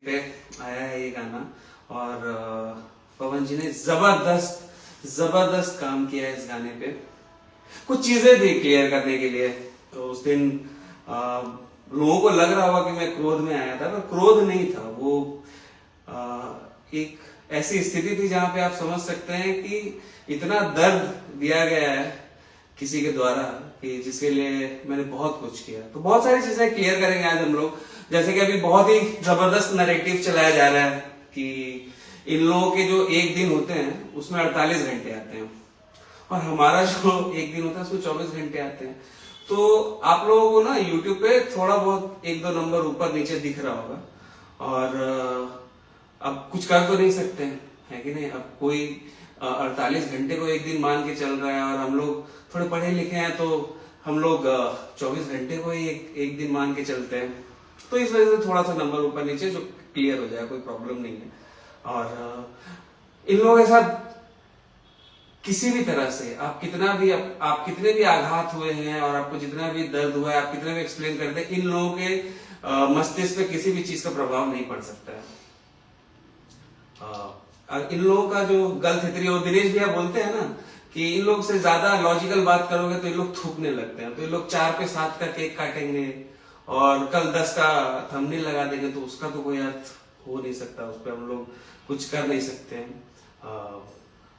पे आया है ये गाना और पवन जी ने जबरदस्त काम किया है इस गाने पे। कुछ चीजें थी क्लियर करने के लिए। तो उस दिन लोगों को लग रहा होगा कि मैं क्रोध में आया था, पर क्रोध नहीं था। वो एक ऐसी स्थिति थी जहां पे आप समझ सकते हैं कि इतना दर्द दिया गया है किसी के द्वारा कि जिसके लिए मैंने बहुत कुछ किया। तो बहुत सारी चीजें क्लियर करेंगे आज हम लोग। जैसे कि अभी बहुत ही जबरदस्त नैरेटिव चलाया जा रहा है कि इन लोगों के जो एक दिन होते हैं उसमें 48 घंटे आते हैं और हमारा जो एक दिन होता है उसमें 24 घंटे आते हैं। तो आप लोगों को ना यूट्यूब पे थोड़ा बहुत एक दो नंबर ऊपर नीचे दिख रहा होगा और अब कुछ कर तो नहीं सकते हैं, है कि नहीं। अब कोई 48 घंटे को एक दिन मान के चल रहा है और हम लोग थोड़े पढ़े लिखे हैं तो हम लोग 24 घंटे को ही एक दिन मान के चलते हैं। तो इस वजह से थोड़ा सा नंबर ऊपर नीचे जो क्लियर हो जाए, कोई प्रॉब्लम नहीं है। और इन लोगों के साथ किसी भी तरह से आप कितने भी आघात हुए हैं और आपको जितना भी दर्द हुआ है, आप कितने भी एक्सप्लेन करते हैं, इन लोगों के मस्तिष्क पे किसी भी चीज का प्रभाव नहीं पड़ सकता है। इन लोगों का जो गल थितरी, वो दिनेश भैया बोलते हैं ना कि इन लोग से ज्यादा लॉजिकल बात करोगे तो इन लोग थूकने लगते हैं। तो इन लोग 4 पे 7 का केक काटेंगे और कल 10 का थंबनेल लगा देंगे, तो उसका तो कोई अर्थ हो नहीं सकता, उस पर हम लोग कुछ कर नहीं सकते हैं।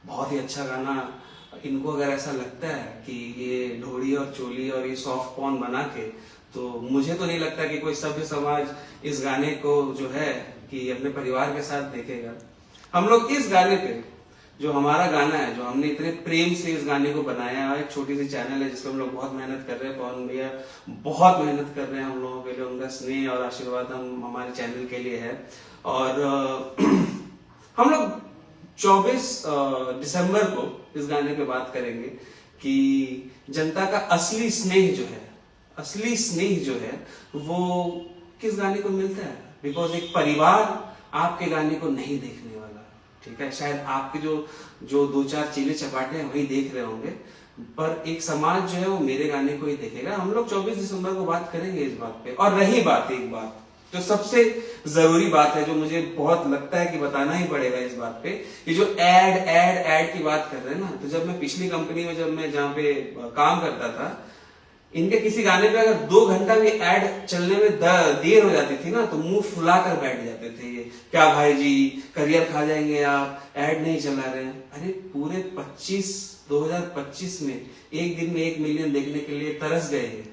बहुत ही अच्छा गाना। इनको अगर ऐसा लगता है कि ये ढोड़ी और चोली और ये सॉफ्ट पॉर्न बना के, तो मुझे तो नहीं लगता कि कोई सभ्य समाज इस गाने को जो है कि अपने परिवार के साथ देखेगा। हम लोग इस गाने पे, जो हमारा गाना है, जो हमने इतने प्रेम से इस गाने को बनाया है, एक छोटी सी चैनल है जिसमें हम लोग बहुत मेहनत कर रहे हैं। पवन भैया बहुत मेहनत कर रहे हैं हम लोगों के लिए, उनका स्नेह और आशीर्वाद हम हमारे चैनल के लिए है। और हम लोग 24 दिसंबर को इस गाने पे बात करेंगे कि जनता का असली स्नेह जो है वो किस गाने को मिलता है। बिकॉज एक परिवार आपके गाने को नहीं देखने वाला, ठीक है। शायद आपके जो 2-4 चीले चपाटे हैं वही देख रहे होंगे, पर एक समाज जो है वो मेरे गाने को ही देखेगा। हम लोग 24 दिसंबर को बात करेंगे इस बात पे। और रही बात एक बात जो सबसे जरूरी बात है, जो मुझे बहुत लगता है कि बताना ही पड़ेगा इस बात पे, ये जो एड की बात कर रहे हैं ना। तो जब मैं पिछली कंपनी में जहाँ पे काम करता था, इनके किसी गाने पे अगर 2 घंटा भी ऐड चलने में देर हो जाती थी ना, तो मुंह फुलाकर बैठ जाते थे। ये क्या भाई जी, करियर खा जाएंगे आप, ऐड नहीं चला रहे हैं। अरे पूरे 2025 में एक दिन में 1 मिलियन देखने के लिए तरस गए हैं।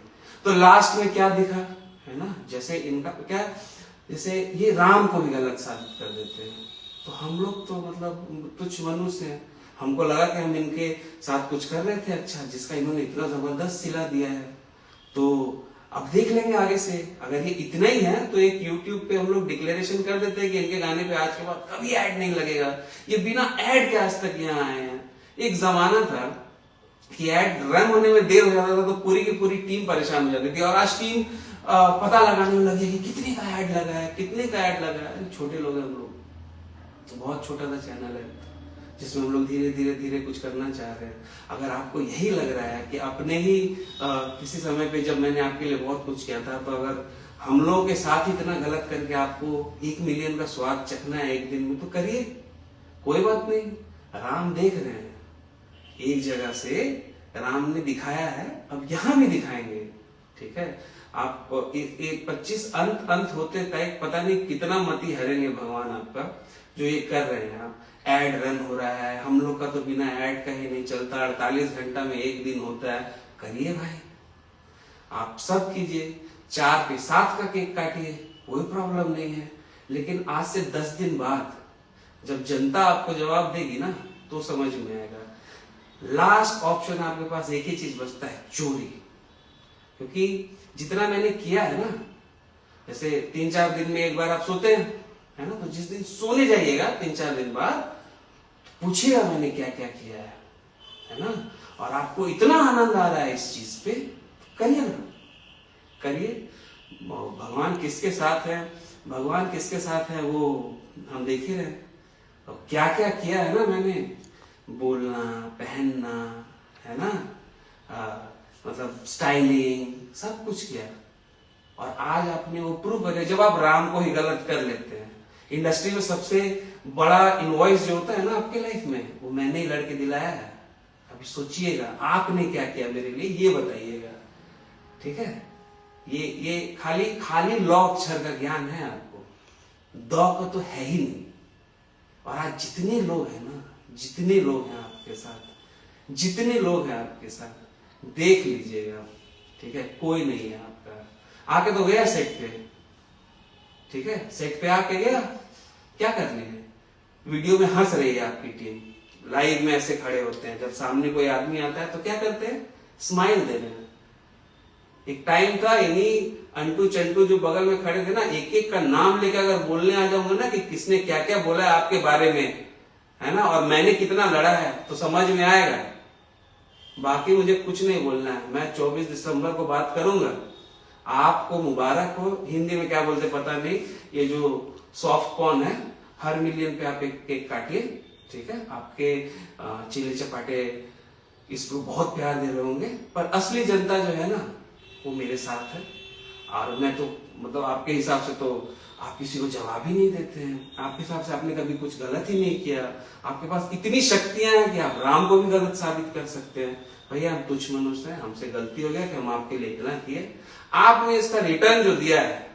तो लास्ट में क्या दिखा, है ना। जैसे इनका क्या, जैसे ये राम को भी गलत साबित कर देते हैं। तो हम लोग तो मतलब तुच्छ मनुष्य हैं। हमको लगा कि हम इनके साथ कुछ कर रहे थे अच्छा, जिसका इन्होंने इतना जबरदस्त सिला दिया है। तो अब देख लेंगे आगे से। अगर ये इतना ही है तो एक YouTube पे हम लोग डिक्लेरेशन कर देते हैं कि इनके गाने पे आज के बाद कभी ऐड नहीं लगेगा। ये बिना ऐड के आज तक यहाँ आए हैं। एक जमाना था कि ऐड रन होने में देर हो जाता था तो पूरी की पूरी टीम परेशान हो जाती थी, और आज टीम पता लगाने में लगी कि कितने का ऐड लगा है। छोटे लोग हैं हम लोग, तो बहुत छोटा सा चैनल है जिसमें हम लोग धीरे कुछ करना चाह रहे हैं। अगर आपको यही लग रहा है कि अपने ही किसी समय पे जब मैंने आपके लिए बहुत कुछ किया था, तो अगर हम लोगों के साथ इतना गलत करके आपको 1 मिलियन का स्वाद चखना है एक दिन में, तो करिए, कोई बात नहीं। राम देख रहे हैं, एक जगह से राम ने दिखाया है, अब यहां भी दिखाएंगे, ठीक है। आप 25 अंत होते तक पता नहीं कितना मती हरेंगे भगवान आपका, जो ये कर रहे हैं। आप एड रन हो रहा है, हम लोग का तो बिना ऐड का ही नहीं चलता, 48 घंटा में एक दिन होता है। करिए भाई, आप सब कीजिए, 4 पे 7 का केक काटिए, कोई प्रॉब्लम नहीं है। लेकिन आज से 10 दिन बाद जब जनता आपको जवाब देगी ना, तो समझ में आएगा। लास्ट ऑप्शन आपके पास एक ही चीज बचता है, चोरी। क्योंकि जितना मैंने किया है ना, जैसे 3-4 दिन में एक बार आप सोते हैं, है ना, तो जिस दिन सोने जाइएगा 3-4 दिन बाद, पूछिएगा मैंने क्या क्या किया है ना। और आपको इतना आनंद आ रहा है इस चीज पे, करिए ना, करिए। भगवान किसके साथ है वो हम देख ही रहे हैं। और क्या क्या किया है ना मैंने, बोलना, पहनना, है ना, मतलब स्टाइलिंग, सब कुछ किया। और आज आपने वो प्रूफ कर, जब आप राम को ही गलत कर लेते हैं, इंडस्ट्री में सबसे बड़ा इनवॉइस जो होता है ना आपके लाइफ में, वो मैंने ही लड़के दिलाया है। अभी सोचिएगा आपने क्या किया मेरे लिए, ये बताइएगा। ठीक है, ये खाली खाली लॉ अक्षर का ज्ञान है आपको, दौ का तो है ही नहीं। और आज जितने लोग हैं ना, जितने लोग हैं आपके साथ, जितने लोग हैं आपके साथ, देख लीजिएगा। ठीक है, कोई नहीं है आपका। आके तो गया सेट पे, ठीक है, सेट पे आके गया, क्या करने है, वीडियो में हंस रही है आपकी टीम, लाइव में ऐसे खड़े होते हैं। जब सामने कोई आदमी आता है तो क्या करते हैं, स्माइल दे रहे हैं। एक टाइम था, इन्हीं अंटू चंटू जो बगल में खड़े थे ना, एक एक का नाम लेकर अगर बोलने आ जाऊंगा ना कि किसने क्या क्या बोला है आपके बारे में, है ना, और मैंने कितना लड़ा है, तो समझ में आएगा। बाकी मुझे कुछ नहीं बोलना है। मैं 24 दिसंबर को बात करूंगा। आपको मुबारक हो, हिंदी में क्या बोलते पता नहीं, ये जो सॉफ्ट कॉर्न है, हर मिलियन पे आप एक केक काटिए। ठीक है, आपके चिल्ले चपाटे इसको बहुत प्यार दे रहे होंगे, पर असली जनता जो है ना, वो मेरे साथ है। और मैं तो मतलब आपके हिसाब से तो आप किसी को जवाब ही नहीं देते हैं। आपके हिसाब से आपने कभी कुछ गलत ही नहीं किया। आपके पास इतनी शक्तियां हैं कि आप राम को भी गलत साबित कर सकते हैं। भैया हम तुच्छ मनुष्य हैं, हमसे गलती हो गया कि हम आपके लिए इतना किए। आपने इसका रिटर्न जो दिया है,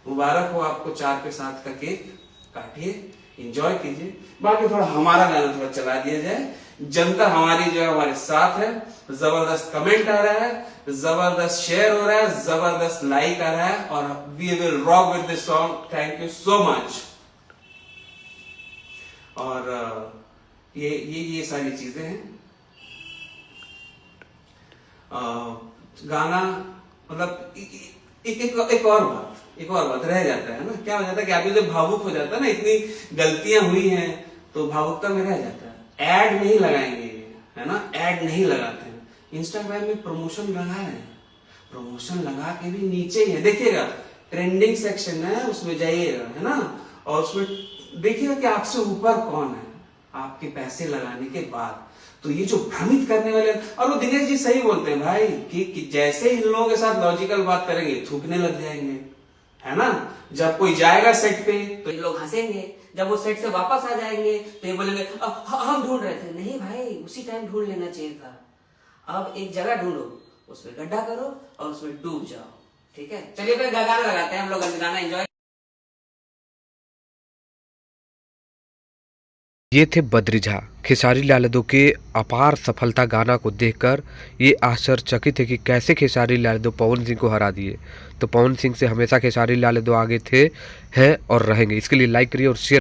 मुबारक हो आपको। 4 पे 7 का केक काटिए, एंजॉय कीजिए। बाकी थोड़ा हमारा गाना थोड़ा चला दिया जाए। जनता हमारी जो है हमारे साथ है। जबरदस्त कमेंट आ रहा है, जबरदस्त शेयर हो रहा है, जबरदस्त लाइक आ रहा है, और we will rock with this song. Thank you so much. और ये सारी चीजें हैं। गाना मतलब एक और बात रह जाता है ना, क्या हो जाता है कि आदमी जब भावुक हो जाता है ना, इतनी गलतियां हुई हैं तो भावुकता में रह जाता है। ऐड नहीं लगाएंगे, है ना, ऐड नहीं लगाते हैं। इंस्टाग्राम में प्रमोशन लगा रहे हैं, प्रमोशन लगा के भी नीचे ही है, देखिएगा ट्रेंडिंग सेक्शन है, उसमें जाइएगा, है ना, और उसमें देखिएगा कि आपसे ऊपर कौन है आपके पैसे लगाने के बाद। तो ये जो भ्रमित करने वाले, और वो दिनेश जी सही बोलते हैं भाई कि जैसे इन लोगों के साथ लॉजिकल बात करेंगे थूकने लग जाएंगे, है ना। जब कोई जाएगा सेट पे तो ये लोग हंसेंगे, जब वो सेट से वापस आ जाएंगे तो ये बोलेंगे हम ढूंढ रहे थे। नहीं भाई, उसी टाइम ढूंढ लेना चाहिए था। अब एक जगह ढूंढो, उसमें गड्ढा करो और उसमें डूब जाओ। ठीक है, चलिए फिर गाना लगाते हैं हम लोग, गाना एंजॉय। ये थे बद्री झा। खेसारी लाल यादव के अपार सफलता गाना को देखकर ये आश्चर्यचकित है कि कैसे खेसारी लाल यादव पवन सिंह को हरा दिए। तो पवन सिंह से हमेशा खेसारी लाल यादव आगे थे, हैं और रहेंगे। इसके लिए लाइक करिए और शेयर